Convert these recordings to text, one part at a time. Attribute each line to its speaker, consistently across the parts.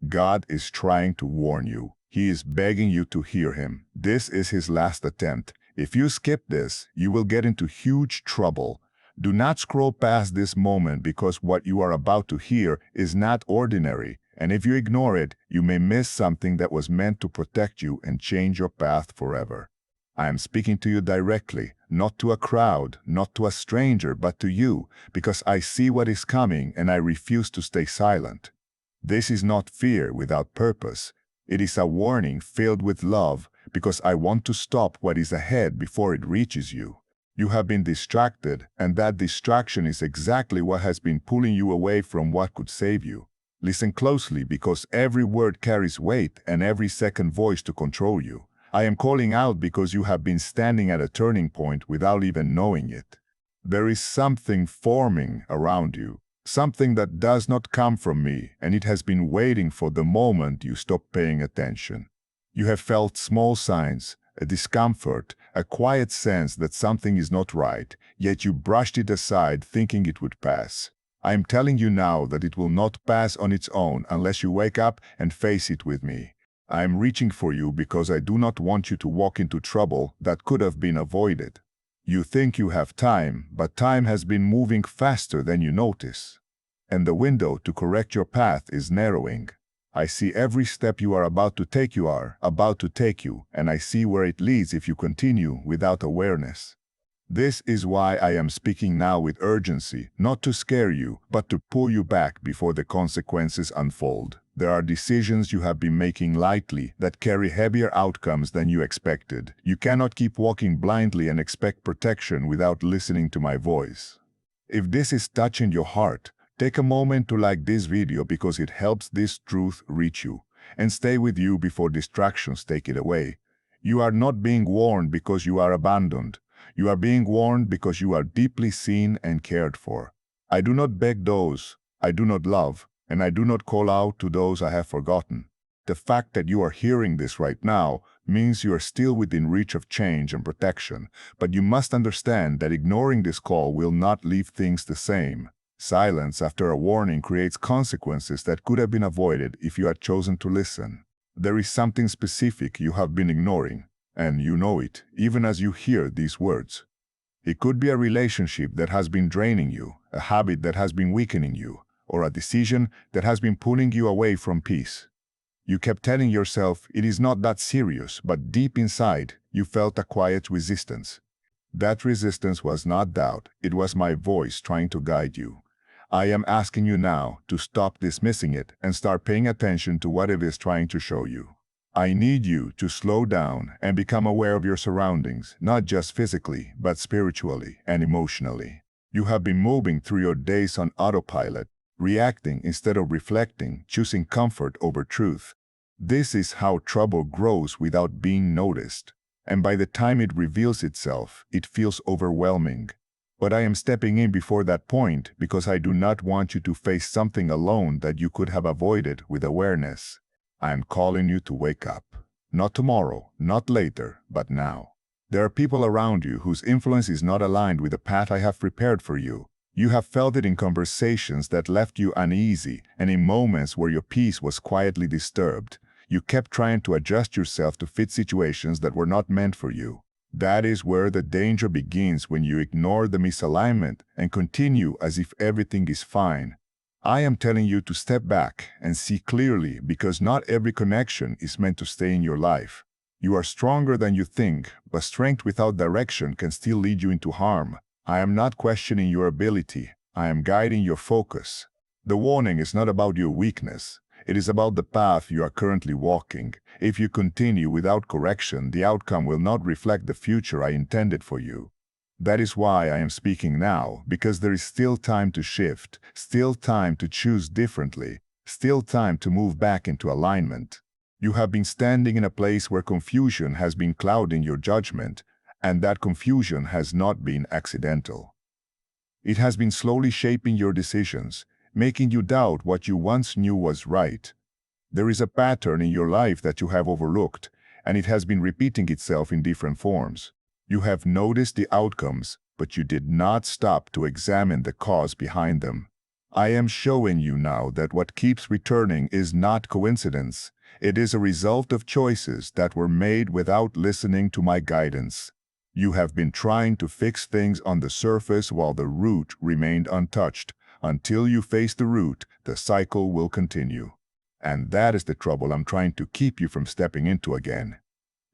Speaker 1: God is trying to warn you. He is begging you to hear him. This is his last attempt. If you skip this, you will get into huge trouble. Do not scroll past this moment because what you are about to hear is not ordinary, and if you ignore it, you may miss something that was meant to protect you and change your path forever. I am speaking to you directly, not to a crowd, not to a stranger, but to you, because I see what is coming and I refuse to stay silent. This is not fear without purpose. It is a warning filled with love, because I want to stop what is ahead before it reaches you. You have been distracted, and that distraction is exactly what has been pulling you away from what could save you. Listen closely, because every word carries weight and every second voice to control you. I am calling out because you have been standing at a turning point without even knowing it. There is something forming around you, something that does not come from me, and it has been waiting for the moment you stop paying attention. You have felt small signs, a discomfort, a quiet sense that something is not right, yet you brushed it aside thinking it would pass. I am telling you now that it will not pass on its own unless you wake up and face it with me. I am reaching for you because I do not want you to walk into trouble that could have been avoided. You think you have time, but time has been moving faster than you notice. And the window to correct your path is narrowing. I see every step you are about to take and I see where it leads if you continue without awareness. This is why I am speaking now with urgency, not to scare you, but to pull you back before the consequences unfold. There are decisions you have been making lightly that carry heavier outcomes than you expected. You cannot keep walking blindly and expect protection without listening to my voice. If this is touching your heart, take a moment to like this video because it helps this truth reach you, and stay with you before distractions take it away. You are not being warned because you are abandoned. You are being warned because you are deeply seen and cared for. I do not beg those I do not love, and I do not call out to those I have forgotten. The fact that you are hearing this right now means you are still within reach of change and protection, but you must understand that ignoring this call will not leave things the same. Silence after a warning creates consequences that could have been avoided if you had chosen to listen. There is something specific you have been ignoring, and you know it, even as you hear these words. It could be a relationship that has been draining you, a habit that has been weakening you, or a decision that has been pulling you away from peace. You kept telling yourself it is not that serious, but deep inside, you felt a quiet resistance. That resistance was not doubt, it was my voice trying to guide you. I am asking you now to stop dismissing it and start paying attention to what it is trying to show you. I need you to slow down and become aware of your surroundings, not just physically, but spiritually and emotionally. You have been moving through your days on autopilot, reacting instead of reflecting, choosing comfort over truth. This is how trouble grows without being noticed, and by the time it reveals itself, it feels overwhelming. But I am stepping in before that point because I do not want you to face something alone that you could have avoided with awareness. I am calling you to wake up. Not tomorrow, not later, but now. There are people around you whose influence is not aligned with the path I have prepared for you. You have felt it in conversations that left you uneasy and in moments where your peace was quietly disturbed. You kept trying to adjust yourself to fit situations that were not meant for you. That is where the danger begins when you ignore the misalignment and continue as if everything is fine. I am telling you to step back and see clearly because not every connection is meant to stay in your life. You are stronger than you think, but strength without direction can still lead you into harm. I am not questioning your ability. I am guiding your focus. The warning is not about your weakness. It is about the path you are currently walking. If you continue without correction, the outcome will not reflect the future I intended for you. That is why I am speaking now, because there is still time to shift, still time to choose differently, still time to move back into alignment. You have been standing in a place where confusion has been clouding your judgment, and that confusion has not been accidental. It has been slowly shaping your decisions, making you doubt what you once knew was right. There is a pattern in your life that you have overlooked, and it has been repeating itself in different forms. You have noticed the outcomes, but you did not stop to examine the cause behind them. I am showing you now that what keeps returning is not coincidence. It is a result of choices that were made without listening to my guidance. You have been trying to fix things on the surface while the root remained untouched. Until you face the root, the cycle will continue. And that is the trouble I'm trying to keep you from stepping into again.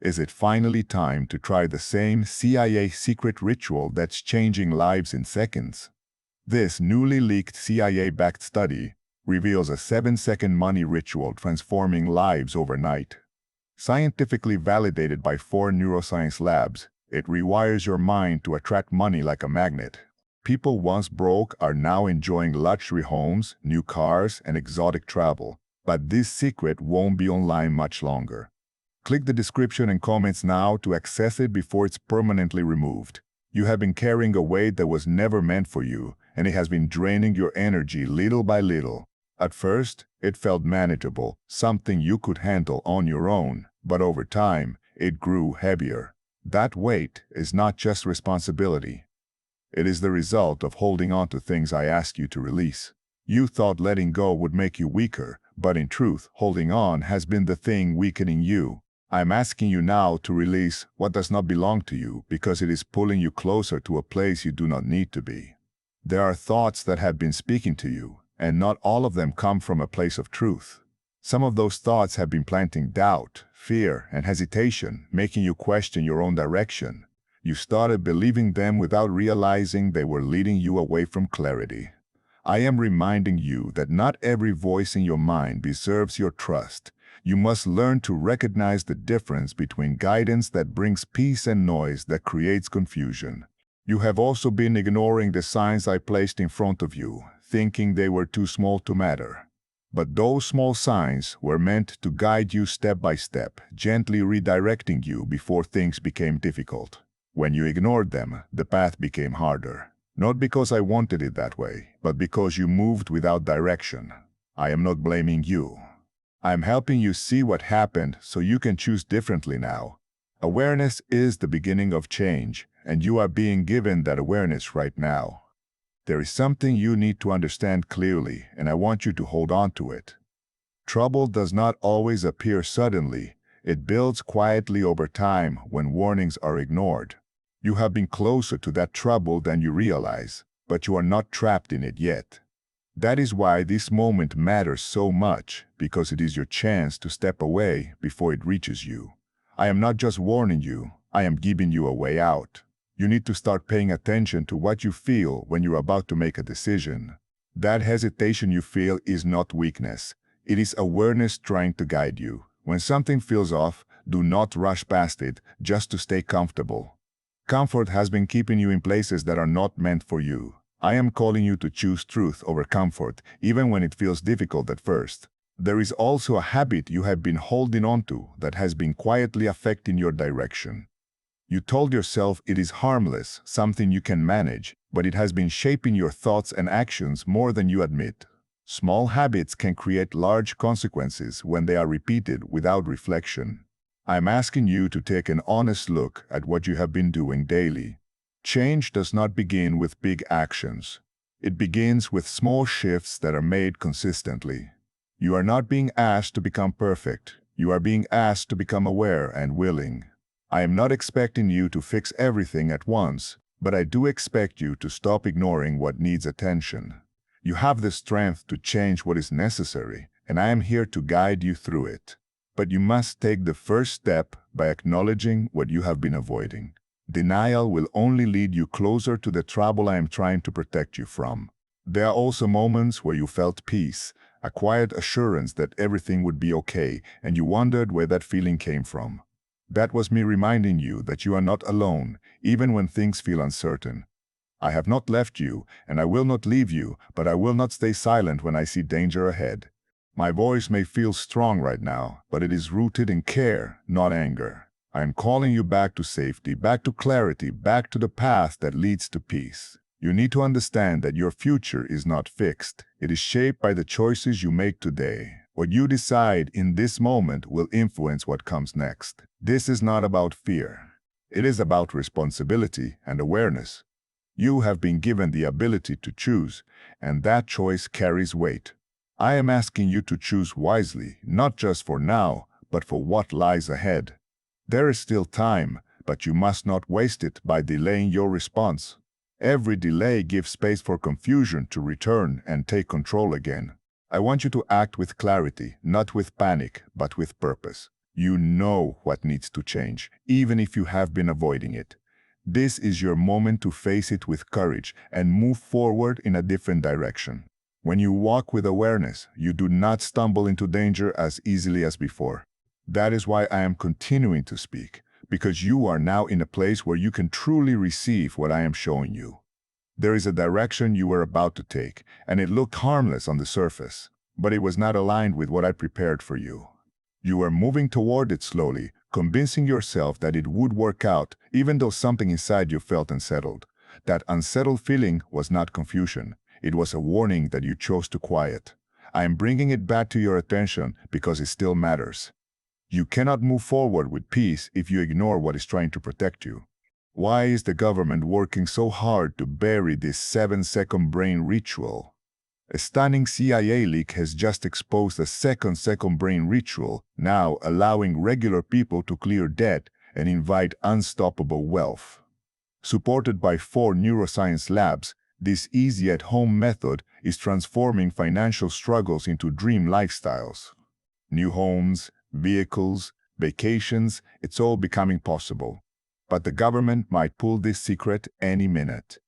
Speaker 1: Is it finally time to try the same CIA secret ritual that's changing lives in seconds? This newly leaked CIA-backed study reveals a 7-second money ritual transforming lives overnight. Scientifically validated by 4 neuroscience labs, it rewires your mind to attract money like a magnet. People once broke are now enjoying luxury homes, new cars, and exotic travel. But this secret won't be online much longer. Click the description and comments now to access it before it's permanently removed. You have been carrying a weight that was never meant for you, and it has been draining your energy little by little. At first, it felt manageable, something you could handle on your own, but over time, it grew heavier. That weight is not just responsibility. It is the result of holding on to things I asked you to release. You thought letting go would make you weaker, but in truth, holding on has been the thing weakening you. I'm asking you now to release what does not belong to you because it is pulling you closer to a place you do not need to be. There are thoughts that have been speaking to you, and not all of them come from a place of truth. Some of those thoughts have been planting doubt, fear, and hesitation, making you question your own direction. You started believing them without realizing they were leading you away from clarity. I am reminding you that not every voice in your mind deserves your trust. You must learn to recognize the difference between guidance that brings peace and noise that creates confusion. You have also been ignoring the signs I placed in front of you, thinking they were too small to matter. But those small signs were meant to guide you step by step, gently redirecting you before things became difficult. When you ignored them, the path became harder. Not because I wanted it that way, but because you moved without direction. I am not blaming you. I am helping you see what happened so you can choose differently now. Awareness is the beginning of change, and you are being given that awareness right now. There is something you need to understand clearly, and I want you to hold on to it. Trouble does not always appear suddenly. It builds quietly over time when warnings are ignored. You have been closer to that trouble than you realize, but you are not trapped in it yet. That is why this moment matters so much, because it is your chance to step away before it reaches you. I am not just warning you, I am giving you a way out. You need to start paying attention to what you feel when you're about to make a decision. That hesitation you feel is not weakness. It is awareness trying to guide you. When something feels off, do not rush past it just to stay comfortable. Comfort has been keeping you in places that are not meant for you. I am calling you to choose truth over comfort, even when it feels difficult at first. There is also a habit you have been holding on to that has been quietly affecting your direction. You told yourself it is harmless, something you can manage, but it has been shaping your thoughts and actions more than you admit. Small habits can create large consequences when they are repeated without reflection. I'm asking you to take an honest look at what you have been doing daily. Change does not begin with big actions. It begins with small shifts that are made consistently. You are not being asked to become perfect. You are being asked to become aware and willing. I am not expecting you to fix everything at once, but I do expect you to stop ignoring what needs attention. You have the strength to change what is necessary, and I am here to guide you through it. But you must take the first step by acknowledging what you have been avoiding. Denial will only lead you closer to the trouble I am trying to protect you from. There are also moments where you felt peace, a quiet assurance that everything would be okay, and you wondered where that feeling came from. That was me reminding you that you are not alone, even when things feel uncertain. I have not left you, and I will not leave you, but I will not stay silent when I see danger ahead. My voice may feel strong right now, but it is rooted in care, not anger. I am calling you back to safety, back to clarity, back to the path that leads to peace. You need to understand that your future is not fixed. It is shaped by the choices you make today. What you decide in this moment will influence what comes next. This is not about fear. It is about responsibility and awareness. You have been given the ability to choose, and that choice carries weight. I am asking you to choose wisely, not just for now, but for what lies ahead. There is still time, but you must not waste it by delaying your response. Every delay gives space for confusion to return and take control again. I want you to act with clarity, not with panic, but with purpose. You know what needs to change, even if you have been avoiding it. This is your moment to face it with courage and move forward in a different direction. When you walk with awareness, you do not stumble into danger as easily as before. That is why I am continuing to speak, because you are now in a place where you can truly receive what I am showing you. There is a direction you were about to take, and it looked harmless on the surface, but it was not aligned with what I prepared for you. You were moving toward it slowly, convincing yourself that it would work out, even though something inside you felt unsettled. That unsettled feeling was not confusion. It was a warning that you chose to quiet. I am bringing it back to your attention because it still matters. You cannot move forward with peace if you ignore what is trying to protect you. Why is the government working so hard to bury this 7-second brain ritual? A stunning CIA leak has just exposed a second brain ritual, now allowing regular people to clear debt and invite unstoppable wealth. Supported by 4 neuroscience labs, this easy-at-home method is transforming financial struggles into dream lifestyles. New homes, vehicles, vacations, it's all becoming possible. But the government might pull this secret any minute.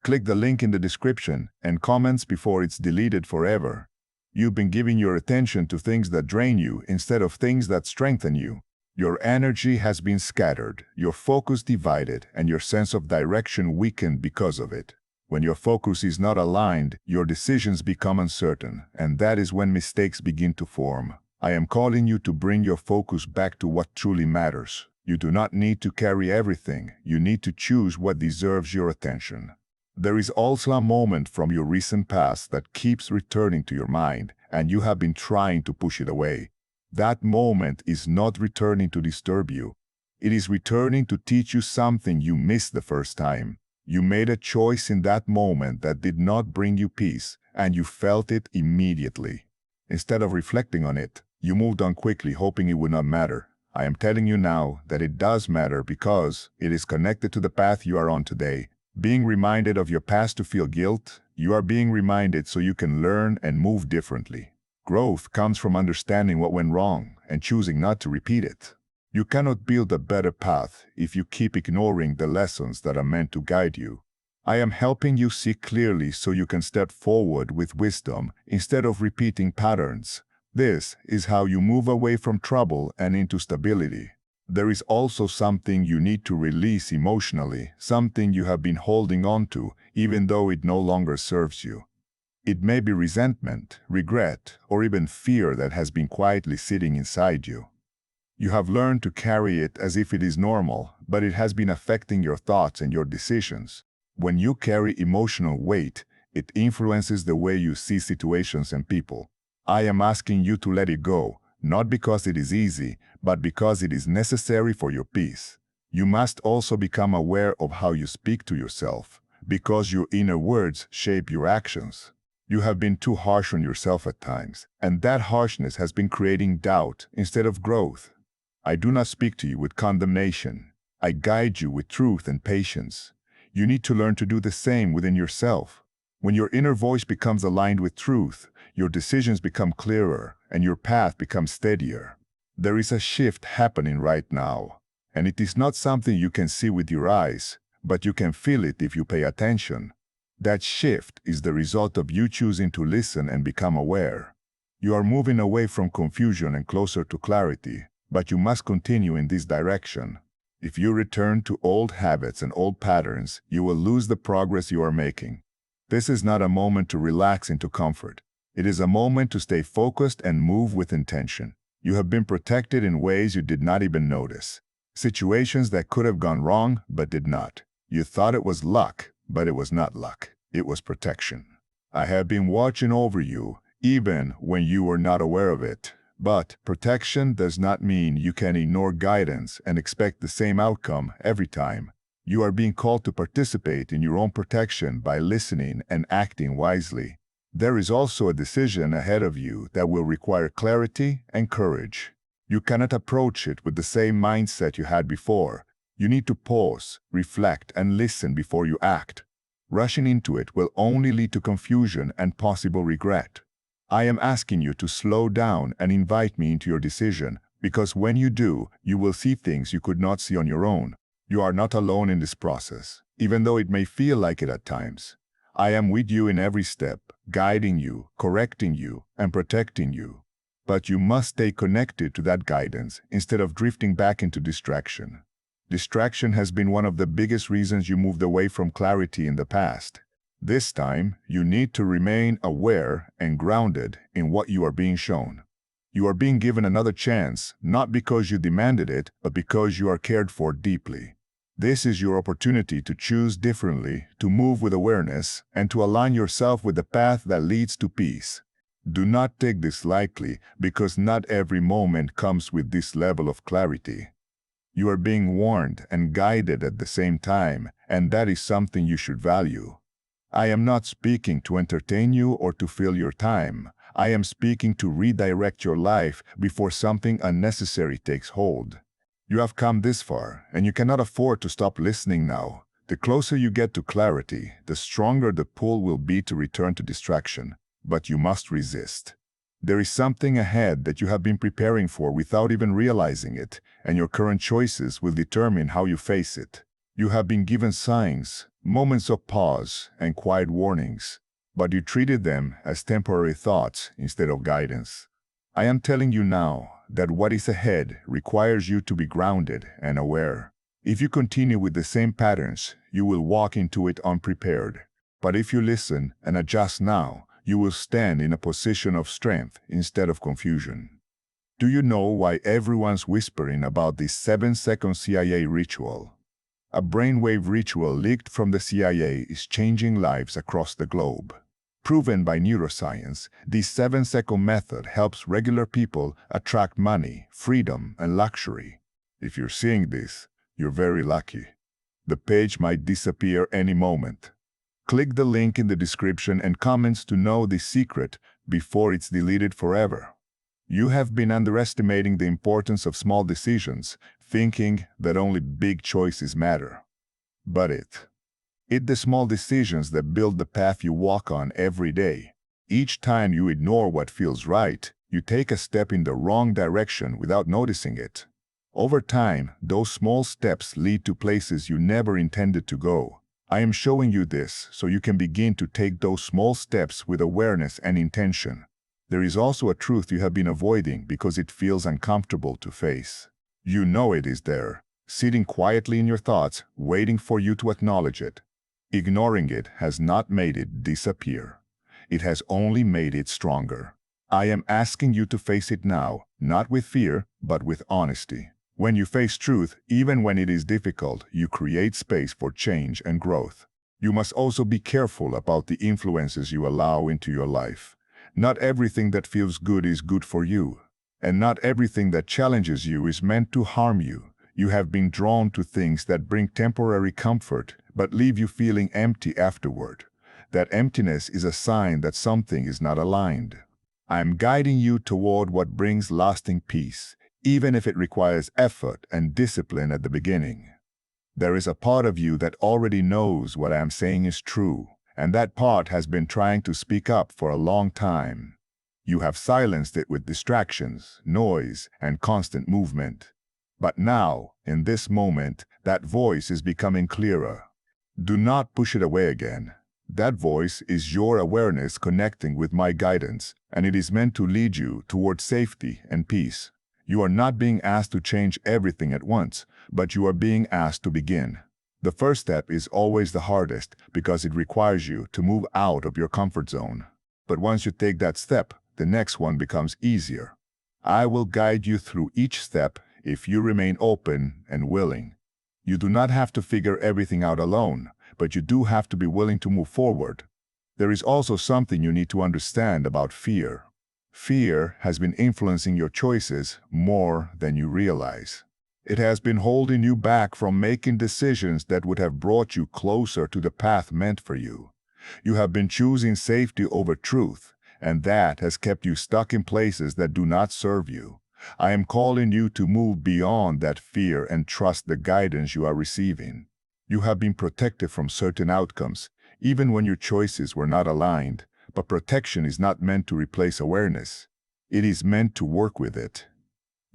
Speaker 1: Click the link in the description and comments before it's deleted forever. You've been giving your attention to things that drain you instead of things that strengthen you. Your energy has been scattered, your focus divided, and your sense of direction weakened because of it. When your focus is not aligned, your decisions become uncertain, and that is when mistakes begin to form. I am calling you to bring your focus back to what truly matters. You do not need to carry everything. You need to choose what deserves your attention. There is also a moment from your recent past that keeps returning to your mind, and you have been trying to push it away. That moment is not returning to disturb you. It is returning to teach you something you missed the first time. You made a choice in that moment that did not bring you peace, and you felt it immediately. Instead of reflecting on it, you moved on quickly, hoping it would not matter. I am telling you now that it does matter because it is connected to the path you are on today. Being reminded of your past to feel guilt, you are being reminded so you can learn and move differently. Growth comes from understanding what went wrong and choosing not to repeat it. You cannot build a better path if you keep ignoring the lessons that are meant to guide you. I am helping you see clearly so you can step forward with wisdom instead of repeating patterns. This is how you move away from trouble and into stability. There is also something you need to release emotionally, something you have been holding on to, even though it no longer serves you. It may be resentment, regret, or even fear that has been quietly sitting inside you. You have learned to carry it as if it is normal, but it has been affecting your thoughts and your decisions. When you carry emotional weight, it influences the way you see situations and people. I am asking you to let it go, not because it is easy, but because it is necessary for your peace. You must also become aware of how you speak to yourself, because your inner words shape your actions. You have been too harsh on yourself at times, and that harshness has been creating doubt instead of growth. I do not speak to you with condemnation. I guide you with truth and patience. You need to learn to do the same within yourself. When your inner voice becomes aligned with truth, your decisions become clearer and your path becomes steadier. There is a shift happening right now, and it is not something you can see with your eyes, but you can feel it if you pay attention. That shift is the result of you choosing to listen and become aware. You are moving away from confusion and closer to clarity, but you must continue in this direction. If you return to old habits and old patterns, you will lose the progress you are making. This is not a moment to relax into comfort. It is a moment to stay focused and move with intention. You have been protected in ways you did not even notice. Situations that could have gone wrong but did not. You thought it was luck, but it was not luck. It was protection. I have been watching over you, even when you were not aware of it. But protection does not mean you can ignore guidance and expect the same outcome every time. You are being called to participate in your own protection by listening and acting wisely. There is also a decision ahead of you that will require clarity and courage. You cannot approach it with the same mindset you had before. You need to pause, reflect, and listen before you act. Rushing into it will only lead to confusion and possible regret. I am asking you to slow down and invite me into your decision, because when you do, you will see things you could not see on your own. You are not alone in this process, even though it may feel like it at times. I am with you in every step, guiding you, correcting you, and protecting you. But you must stay connected to that guidance instead of drifting back into distraction. Distraction has been one of the biggest reasons you moved away from clarity in the past. This time, you need to remain aware and grounded in what you are being shown. You are being given another chance, not because you demanded it, but because you are cared for deeply. This is your opportunity to choose differently, to move with awareness, and to align yourself with the path that leads to peace. Do not take this lightly, because not every moment comes with this level of clarity. You are being warned and guided at the same time, and that is something you should value. I am not speaking to entertain you or to fill your time. I am speaking to redirect your life before something unnecessary takes hold. You have come this far, and you cannot afford to stop listening now. The closer you get to clarity, the stronger the pull will be to return to distraction. But you must resist. There is something ahead that you have been preparing for without even realizing it, and your current choices will determine how you face it. You have been given signs, moments of pause, and quiet warnings, but you treated them as temporary thoughts instead of guidance. I am telling you now that what is ahead requires you to be grounded and aware. If you continue with the same patterns, you will walk into it unprepared. But if you listen and adjust now, you will stand in a position of strength instead of confusion. Do you know why everyone's whispering about this 7-second CIA ritual? A brainwave ritual leaked from the CIA is changing lives across the globe. Proven by neuroscience, this 7-second method helps regular people attract money, freedom, and luxury. If you're seeing this, you're very lucky. The page might disappear any moment. Click the link in the description and comments to know the secret before it's deleted forever. You have been underestimating the importance of small decisions, thinking that only big choices matter. But it's the small decisions that build the path you walk on every day. Each time you ignore what feels right, you take a step in the wrong direction without noticing it. Over time, those small steps lead to places you never intended to go. I am showing you this so you can begin to take those small steps with awareness and intention. There is also a truth you have been avoiding because it feels uncomfortable to face. You know it is there, sitting quietly in your thoughts, waiting for you to acknowledge it. Ignoring it has not made it disappear. It has only made it stronger. I am asking you to face it now, not with fear, but with honesty. When you face truth, even when it is difficult, you create space for change and growth. You must also be careful about the influences you allow into your life. Not everything that feels good is good for you, and not everything that challenges you is meant to harm you. You have been drawn to things that bring temporary comfort, but leave you feeling empty afterward. That emptiness is a sign that something is not aligned. I am guiding you toward what brings lasting peace, even if it requires effort and discipline at the beginning. There is a part of you that already knows what I am saying is true, and that part has been trying to speak up for a long time. You have silenced it with distractions, noise, and constant movement. But now, in this moment, that voice is becoming clearer. Do not push it away again. That voice is your awareness connecting with my guidance, and it is meant to lead you towards safety and peace. You are not being asked to change everything at once, but you are being asked to begin. The first step is always the hardest because it requires you to move out of your comfort zone. But once you take that step, the next one becomes easier. I will guide you through each step if you remain open and willing. You do not have to figure everything out alone, but you do have to be willing to move forward. There is also something you need to understand about fear. Fear has been influencing your choices more than you realize. It has been holding you back from making decisions that would have brought you closer to the path meant for you. You have been choosing safety over truth, and that has kept you stuck in places that do not serve you. I am calling you to move beyond that fear and trust the guidance you are receiving. You have been protected from certain outcomes, even when your choices were not aligned, but protection is not meant to replace awareness. It is meant to work with it.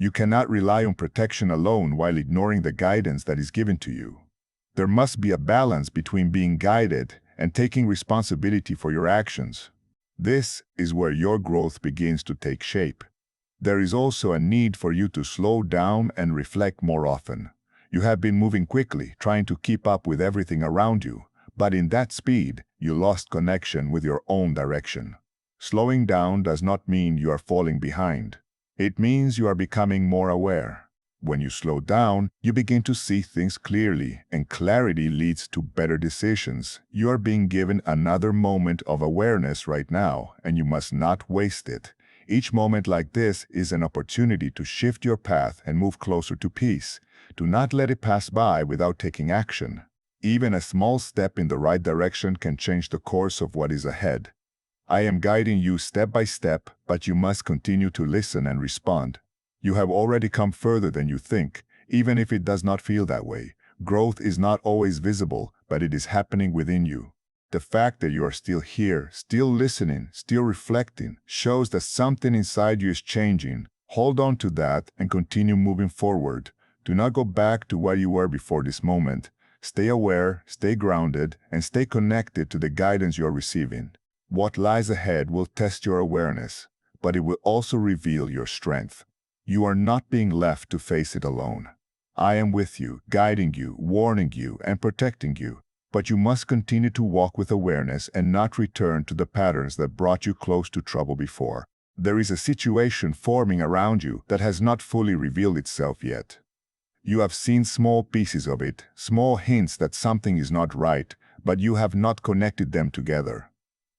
Speaker 1: You cannot rely on protection alone while ignoring the guidance that is given to you. There must be a balance between being guided and taking responsibility for your actions. This is where your growth begins to take shape. There is also a need for you to slow down and reflect more often. You have been moving quickly, trying to keep up with everything around you, but in that speed, you lost connection with your own direction. Slowing down does not mean you are falling behind. It means you are becoming more aware. When you slow down, you begin to see things clearly, and clarity leads to better decisions. You are being given another moment of awareness right now, and you must not waste it. Each moment like this is an opportunity to shift your path and move closer to peace. Do not let it pass by without taking action. Even a small step in the right direction can change the course of what is ahead. I am guiding you step by step, but you must continue to listen and respond. You have already come further than you think, even if it does not feel that way. Growth is not always visible, but it is happening within you. The fact that you are still here, still listening, still reflecting, shows that something inside you is changing. Hold on to that and continue moving forward. Do not go back to what you were before this moment. Stay aware, stay grounded, and stay connected to the guidance you are receiving. What lies ahead will test your awareness, but it will also reveal your strength. You are not being left to face it alone. I am with you, guiding you, warning you, and protecting you. But you must continue to walk with awareness and not return to the patterns that brought you close to trouble before. There is a situation forming around you that has not fully revealed itself yet. You have seen small pieces of it, small hints that something is not right, but you have not connected them together.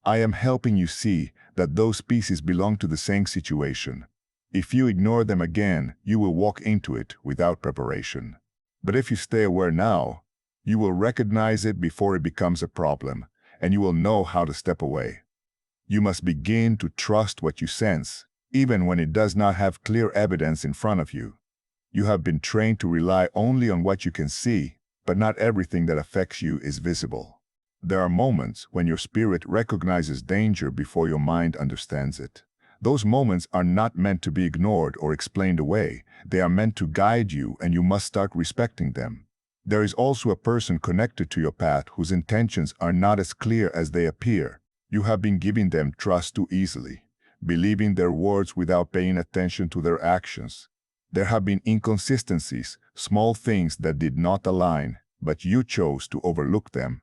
Speaker 1: I am helping you see that those pieces belong to the same situation. If you ignore them again, you will walk into it without preparation. But if you stay aware now, you will recognize it before it becomes a problem, and you will know how to step away. You must begin to trust what you sense, even when it does not have clear evidence in front of you. You have been trained to rely only on what you can see, but not everything that affects you is visible. There are moments when your spirit recognizes danger before your mind understands it. Those moments are not meant to be ignored or explained away. They are meant to guide you, and you must start respecting them. There is also a person connected to your path whose intentions are not as clear as they appear. You have been giving them trust too easily, believing their words without paying attention to their actions. There have been inconsistencies, small things that did not align, but you chose to overlook them.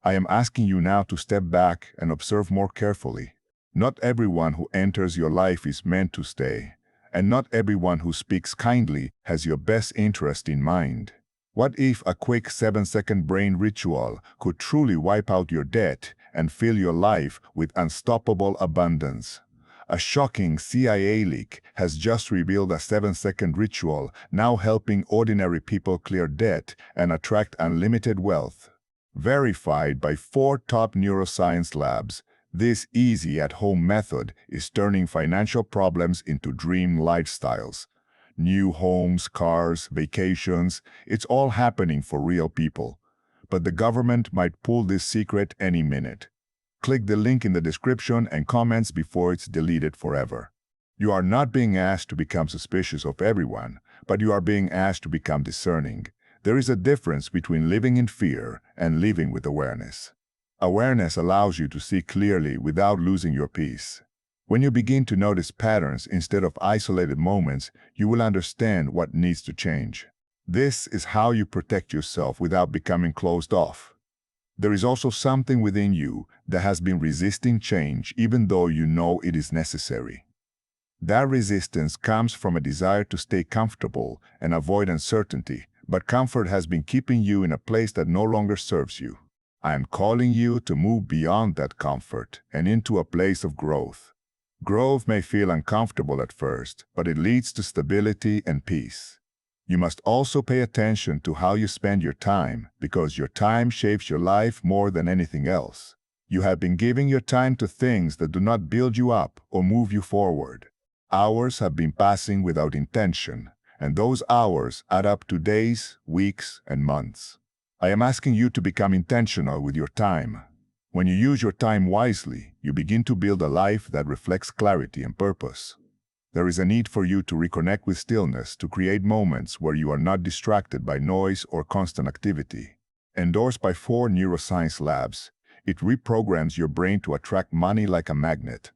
Speaker 1: I am asking you now to step back and observe more carefully. Not everyone who enters your life is meant to stay, and not everyone who speaks kindly has your best interest in mind. What if a quick 7-second brain ritual could truly wipe out your debt and fill your life with unstoppable abundance? A shocking CIA leak has just revealed a 7-second ritual now helping ordinary people clear debt and attract unlimited wealth. Verified by 4 top neuroscience labs, this easy at-home method is turning financial problems into dream lifestyles. New homes, cars, vacations, it's all happening for real people. But the government might pull this secret any minute. Click the link in the description and comments before it's deleted forever. You are not being asked to become suspicious of everyone, but you are being asked to become discerning. There is a difference between living in fear and living with awareness. Awareness allows you to see clearly without losing your peace. When you begin to notice patterns instead of isolated moments, you will understand what needs to change. This is how you protect yourself without becoming closed off. There is also something within you that has been resisting change even though you know it is necessary. That resistance comes from a desire to stay comfortable and avoid uncertainty, but comfort has been keeping you in a place that no longer serves you. I am calling you to move beyond that comfort and into a place of growth. Growth may feel uncomfortable at first, but it leads to stability and peace. You must also pay attention to how you spend your time, because your time shapes your life more than anything else. You have been giving your time to things that do not build you up or move you forward. Hours have been passing without intention, and those hours add up to days, weeks, and months. I am asking you to become intentional with your time. When you use your time wisely, you begin to build a life that reflects clarity and purpose. There is a need for you to reconnect with stillness, to create moments where you are not distracted by noise or constant activity. Endorsed by 4 neuroscience labs, it reprograms your brain to attract money like a magnet.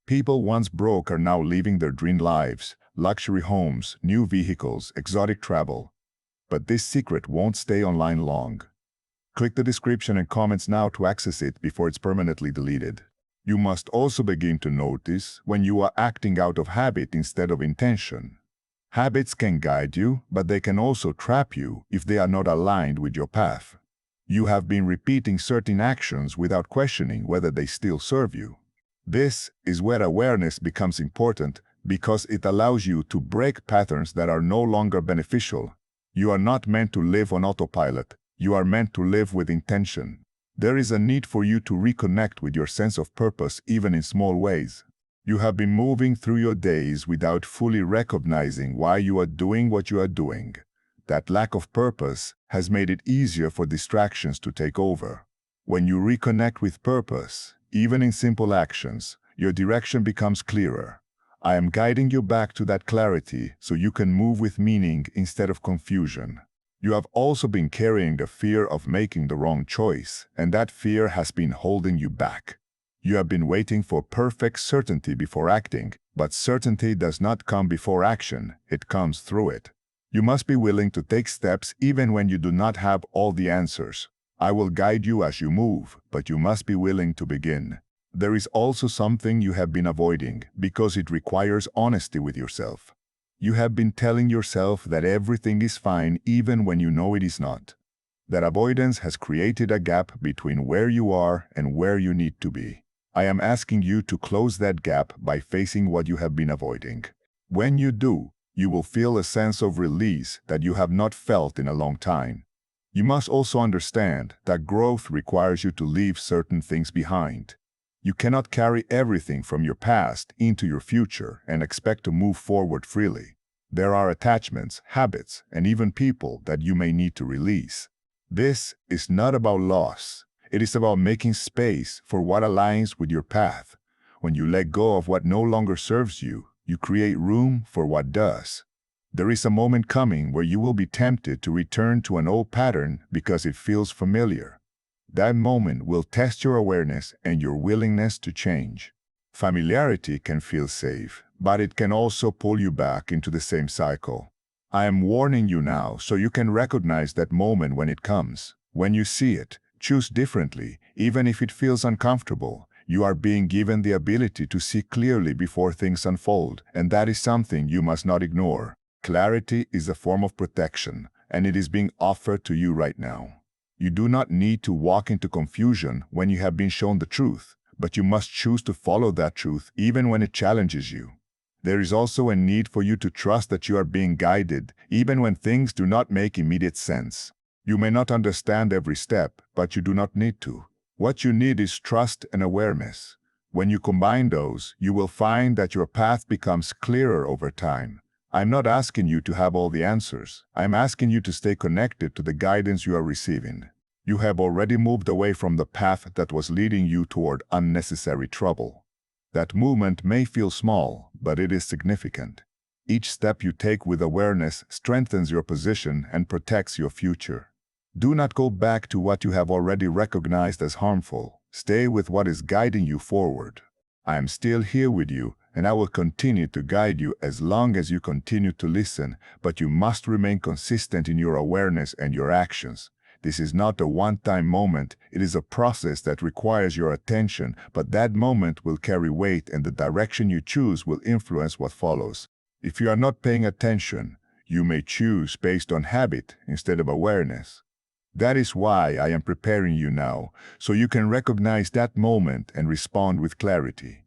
Speaker 1: People once broke are now living their dream lives, luxury homes, new vehicles, exotic travel. But this secret won't stay online long. Click the description and comments now to access it before it's permanently deleted. You must also begin to notice when you are acting out of habit instead of intention. Habits can guide you, but they can also trap you if they are not aligned with your path. You have been repeating certain actions without questioning whether they still serve you. This is where awareness becomes important, because it allows you to break patterns that are no longer beneficial. You are not meant to live on autopilot. You are meant to live with intention. There is a need for you to reconnect with your sense of purpose even in small ways. You have been moving through your days without fully recognizing why you are doing what you are doing. That lack of purpose has made it easier for distractions to take over. When you reconnect with purpose, even in simple actions, your direction becomes clearer. I am guiding you back to that clarity so you can move with meaning instead of confusion. You have also been carrying the fear of making the wrong choice, and that fear has been holding you back. You have been waiting for perfect certainty before acting, but certainty does not come before action, it comes through it. You must be willing to take steps even when you do not have all the answers. I will guide you as you move, but you must be willing to begin. There is also something you have been avoiding, because it requires honesty with yourself. You have been telling yourself that everything is fine even when you know it is not. That avoidance has created a gap between where you are and where you need to be. I am asking you to close that gap by facing what you have been avoiding. When you do, you will feel a sense of release that you have not felt in a long time. You must also understand that growth requires you to leave certain things behind. You cannot carry everything from your past into your future and expect to move forward freely. There are attachments, habits, and even people that you may need to release. This is not about loss. It is about making space for what aligns with your path. When you let go of what no longer serves you, you create room for what does. There is a moment coming where you will be tempted to return to an old pattern because it feels familiar. That moment will test your awareness and your willingness to change. Familiarity can feel safe, but it can also pull you back into the same cycle. I am warning you now so you can recognize that moment when it comes. When you see it, choose differently, even if it feels uncomfortable. You are being given the ability to see clearly before things unfold, and that is something you must not ignore. Clarity is a form of protection, and it is being offered to you right now. You do not need to walk into confusion when you have been shown the truth, but you must choose to follow that truth even when it challenges you. There is also a need for you to trust that you are being guided, even when things do not make immediate sense. You may not understand every step, but you do not need to. What you need is trust and awareness. When you combine those, you will find that your path becomes clearer over time. I'm not asking you to have all the answers. I'm asking you to stay connected to the guidance you are receiving. You have already moved away from the path that was leading you toward unnecessary trouble. That movement may feel small, but it is significant. Each step you take with awareness strengthens your position and protects your future. Do not go back to what you have already recognized as harmful. Stay with what is guiding you forward. I am still here with you, and I will continue to guide you as long as you continue to listen, but you must remain consistent in your awareness and your actions. This is not a one-time moment, it is a process that requires your attention, but that moment will carry weight and the direction you choose will influence what follows. If you are not paying attention, you may choose based on habit instead of awareness. That is why I am preparing you now, so you can recognize that moment and respond with clarity.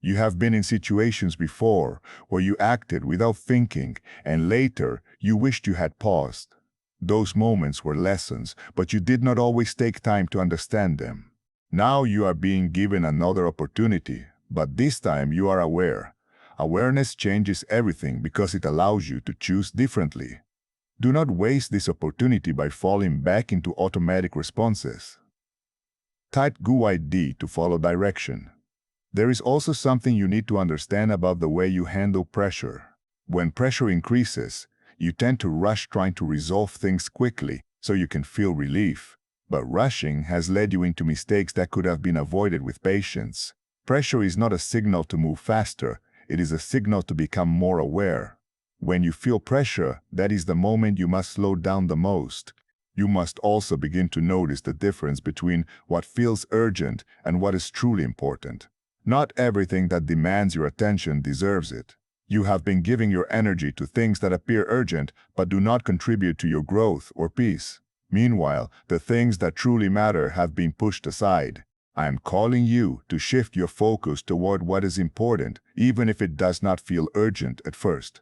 Speaker 1: You have been in situations before where you acted without thinking and later you wished you had paused. Those moments were lessons, but you did not always take time to understand them. Now you are being given another opportunity, but this time you are aware. Awareness changes everything because it allows you to choose differently. Do not waste this opportunity by falling back into automatic responses. Type GUID to follow direction. There is also something you need to understand about the way you handle pressure. When pressure increases, you tend to rush trying to resolve things quickly so you can feel relief. But rushing has led you into mistakes that could have been avoided with patience. Pressure is not a signal to move faster, it is a signal to become more aware. When you feel pressure, that is the moment you must slow down the most. You must also begin to notice the difference between what feels urgent and what is truly important. Not everything that demands your attention deserves it. You have been giving your energy to things that appear urgent but do not contribute to your growth or peace. Meanwhile, the things that truly matter have been pushed aside. I am calling you to shift your focus toward what is important, even if it does not feel urgent at first.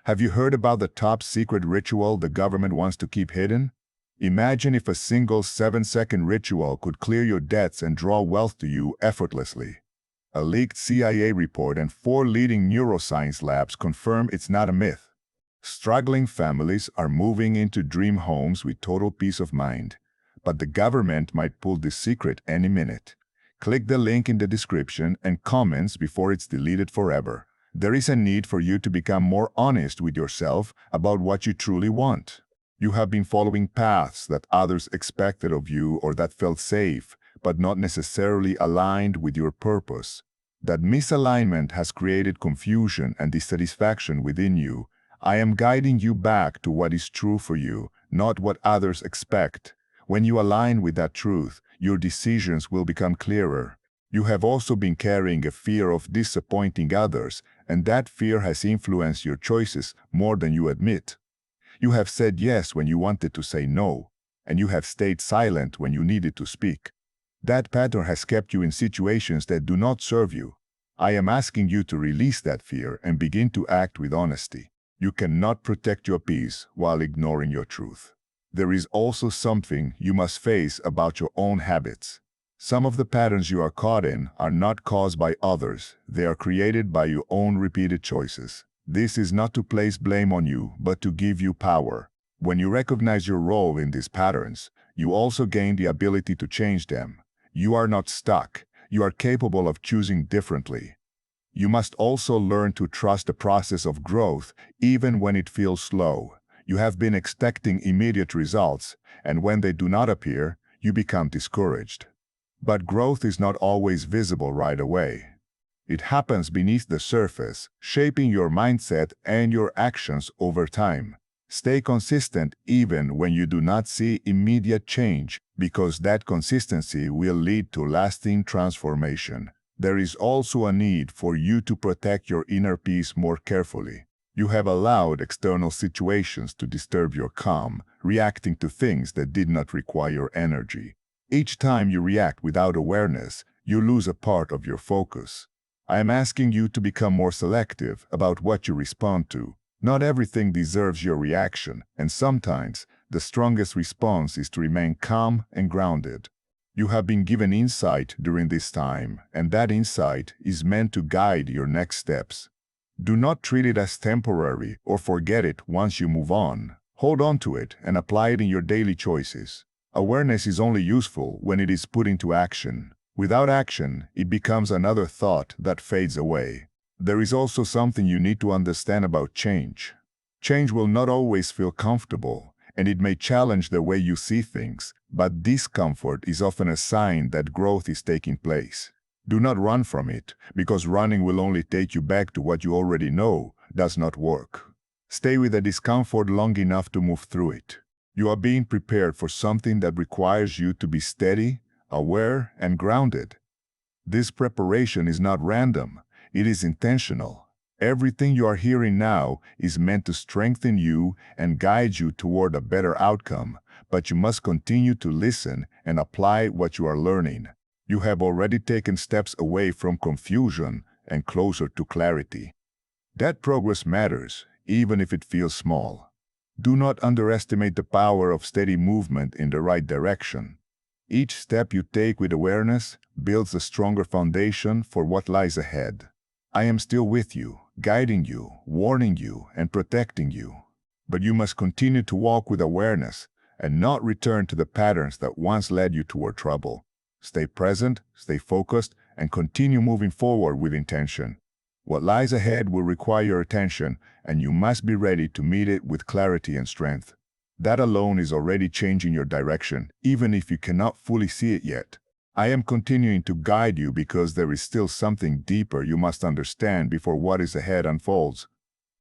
Speaker 1: Have you heard about the top secret ritual the government wants to keep hidden? Imagine if a single 7-second ritual could clear your debts and draw wealth to you effortlessly. A leaked CIA report and 4 leading neuroscience labs confirm it's not a myth. Struggling families are moving into dream homes with total peace of mind, but the government might pull this secret any minute. Click the link in the description and comments before it's deleted forever. There is a need for you to become more honest with yourself about what you truly want. You have been following paths that others expected of you or that felt safe, but not necessarily aligned with your purpose. That misalignment has created confusion and dissatisfaction within you. I am guiding you back to what is true for you, not what others expect. When you align with that truth, your decisions will become clearer. You have also been carrying a fear of disappointing others, and that fear has influenced your choices more than you admit. You have said yes when you wanted to say no, and you have stayed silent when you needed to speak. That pattern has kept you in situations that do not serve you. I am asking you to release that fear and begin to act with honesty. You cannot protect your peace while ignoring your truth. There is also something you must face about your own habits. Some of the patterns you are caught in are not caused by others. They are created by your own repeated choices. This is not to place blame on you, but to give you power. When you recognize your role in these patterns, you also gain the ability to change them. You are not stuck. You are capable of choosing differently. You must also learn to trust the process of growth, even when it feels slow. You have been expecting immediate results, and when they do not appear, you become discouraged. But growth is not always visible right away. It happens beneath the surface, shaping your mindset and your actions over time. Stay consistent even when you do not see immediate change, because that consistency will lead to lasting transformation. There is also a need for you to protect your inner peace more carefully. You have allowed external situations to disturb your calm, reacting to things that did not require your energy. Each time you react without awareness, you lose a part of your focus. I am asking you to become more selective about what you respond to. Not everything deserves your reaction, and sometimes the strongest response is to remain calm and grounded. You have been given insight during this time, and that insight is meant to guide your next steps. Do not treat it as temporary or forget it once you move on. Hold on to it and apply it in your daily choices. Awareness is only useful when it is put into action. Without action, it becomes another thought that fades away. There is also something you need to understand about change. Change will not always feel comfortable, and it may challenge the way you see things, but discomfort is often a sign that growth is taking place. Do not run from it, because running will only take you back to what you already know does not work. Stay with the discomfort long enough to move through it. You are being prepared for something that requires you to be steady, aware, and grounded. This preparation is not random, it is intentional. Everything you are hearing now is meant to strengthen you and guide you toward a better outcome, but you must continue to listen and apply what you are learning. You have already taken steps away from confusion and closer to clarity. That progress matters, even if it feels small. Do not underestimate the power of steady movement in the right direction. Each step you take with awareness builds a stronger foundation for what lies ahead. I am still with you, guiding you, warning you, and protecting you. But you must continue to walk with awareness and not return to the patterns that once led you toward trouble. Stay present, stay focused, and continue moving forward with intention. What lies ahead will require your attention, and you must be ready to meet it with clarity and strength. That alone is already changing your direction, even if you cannot fully see it yet. I am continuing to guide you because there is still something deeper you must understand before what is ahead unfolds.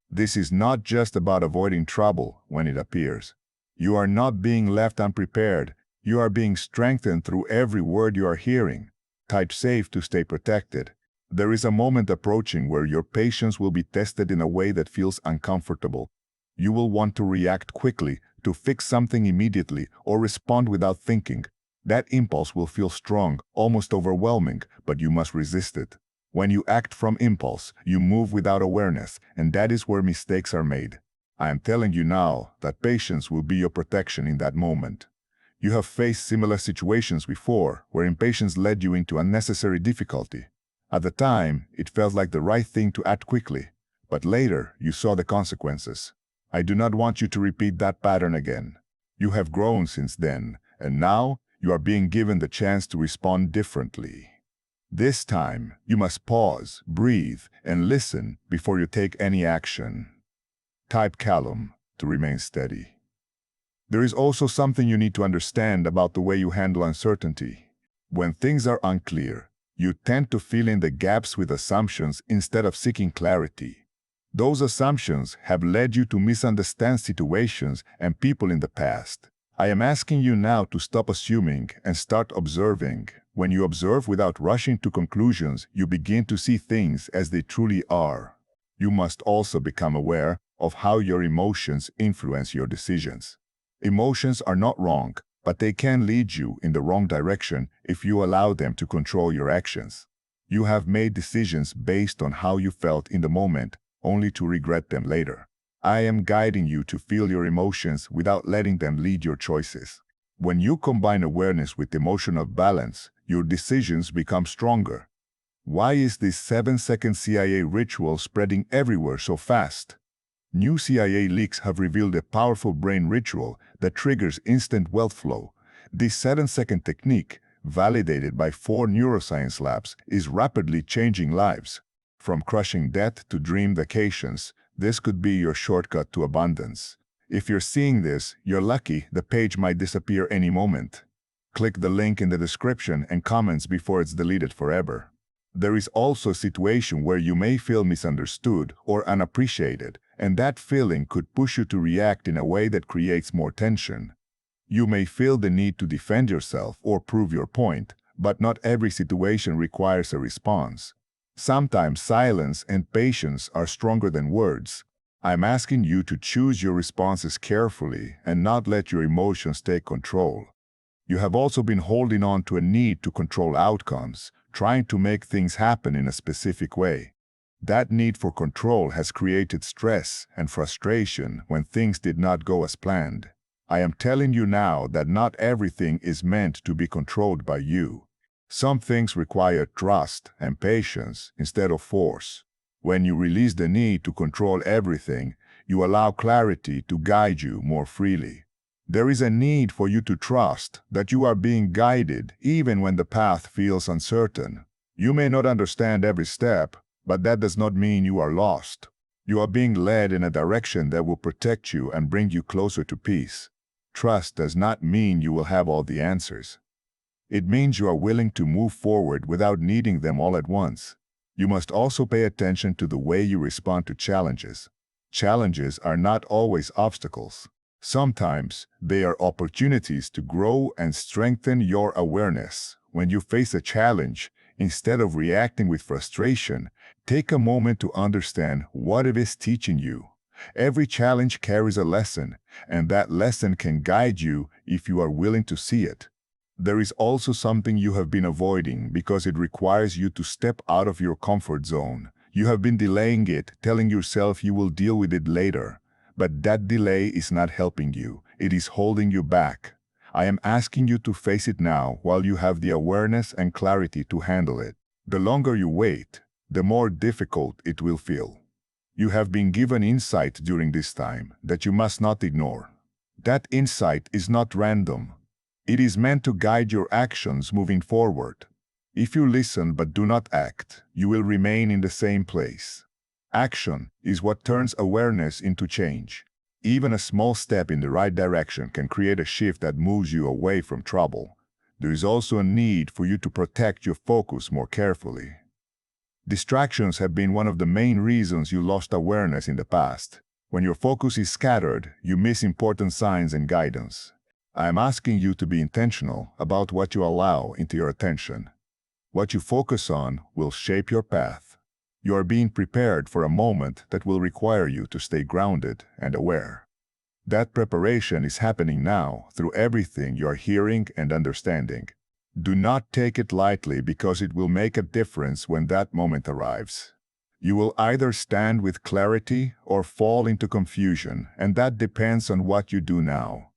Speaker 1: This is not just about avoiding trouble when it appears. You are not being left unprepared. You are being strengthened through every word you are hearing. Type safe to stay protected. There is a moment approaching where your patience will be tested in a way that feels uncomfortable. You will want to react quickly, to fix something immediately, or respond without thinking. That impulse will feel strong, almost overwhelming, but you must resist it. When you act from impulse, you move without awareness, and that is where mistakes are made. I am telling you now that patience will be your protection in that moment. You have faced similar situations before, where impatience led you into unnecessary difficulty. At the time, it felt like the right thing to act quickly, but later you saw the consequences. I do not want you to repeat that pattern again. You have grown since then, and now you are being given the chance to respond differently. This time, you must pause, breathe, and listen before you take any action. Type calm to remain steady. There is also something you need to understand about the way you handle uncertainty. When things are unclear, you tend to fill in the gaps with assumptions instead of seeking clarity. Those assumptions have led you to misunderstand situations and people in the past. I am asking you now to stop assuming and start observing. When you observe without rushing to conclusions, you begin to see things as they truly are. You must also become aware of how your emotions influence your decisions. Emotions are not wrong, but they can lead you in the wrong direction if you allow them to control your actions. You have made decisions based on how you felt in the moment, only to regret them later. I am guiding you to feel your emotions without letting them lead your choices. When you combine awareness with emotional balance, your decisions become stronger. Why is this 7-second CIA ritual spreading everywhere so fast? New CIA leaks have revealed a powerful brain ritual that triggers instant wealth flow. This 7-second technique, validated by 4 neuroscience labs, is rapidly changing lives. From crushing debt to dream vacations, this could be your shortcut to abundance. If you're seeing this, you're lucky. The page might disappear any moment. Click the link in the description and comments before it's deleted forever. There is also a situation where you may feel misunderstood or unappreciated, and that feeling could push you to react in a way that creates more tension. You may feel the need to defend yourself or prove your point, but not every situation requires a response. Sometimes silence and patience are stronger than words. I'm asking you to choose your responses carefully and not let your emotions take control. You have also been holding on to a need to control outcomes, trying to make things happen in a specific way. That need for control has created stress and frustration when things did not go as planned. I am telling you now that not everything is meant to be controlled by you. Some things require trust and patience instead of force. When you release the need to control everything, you allow clarity to guide you more freely. There is a need for you to trust that you are being guided even when the path feels uncertain. You may not understand every step, but that does not mean you are lost. You are being led in a direction that will protect you and bring you closer to peace. Trust does not mean you will have all the answers. It means you are willing to move forward without needing them all at once. You must also pay attention to the way you respond to challenges. Challenges are not always obstacles. Sometimes they are opportunities to grow and strengthen your awareness. When you face a challenge, instead of reacting with frustration, take a moment to understand what it is teaching you. Every challenge carries a lesson, and that lesson can guide you if you are willing to see it. There is also something you have been avoiding because it requires you to step out of your comfort zone. You have been delaying it, telling yourself you will deal with it later. But that delay is not helping you. It is holding you back. I am asking you to face it now while you have the awareness and clarity to handle it. The longer you wait, the more difficult it will feel. You have been given insight during this time that you must not ignore. That insight is not random. It is meant to guide your actions moving forward. If you listen but do not act, you will remain in the same place. Action is what turns awareness into change. Even a small step in the right direction can create a shift that moves you away from trouble. There is also a need for you to protect your focus more carefully. Distractions have been one of the main reasons you lost awareness in the past. When your focus is scattered, you miss important signs and guidance. I am asking you to be intentional about what you allow into your attention. What you focus on will shape your path. You are being prepared for a moment that will require you to stay grounded and aware. That preparation is happening now through everything you are hearing and understanding. Do not take it lightly because it will make a difference when that moment arrives. You will either stand with clarity or fall into confusion, and that depends on what you do now.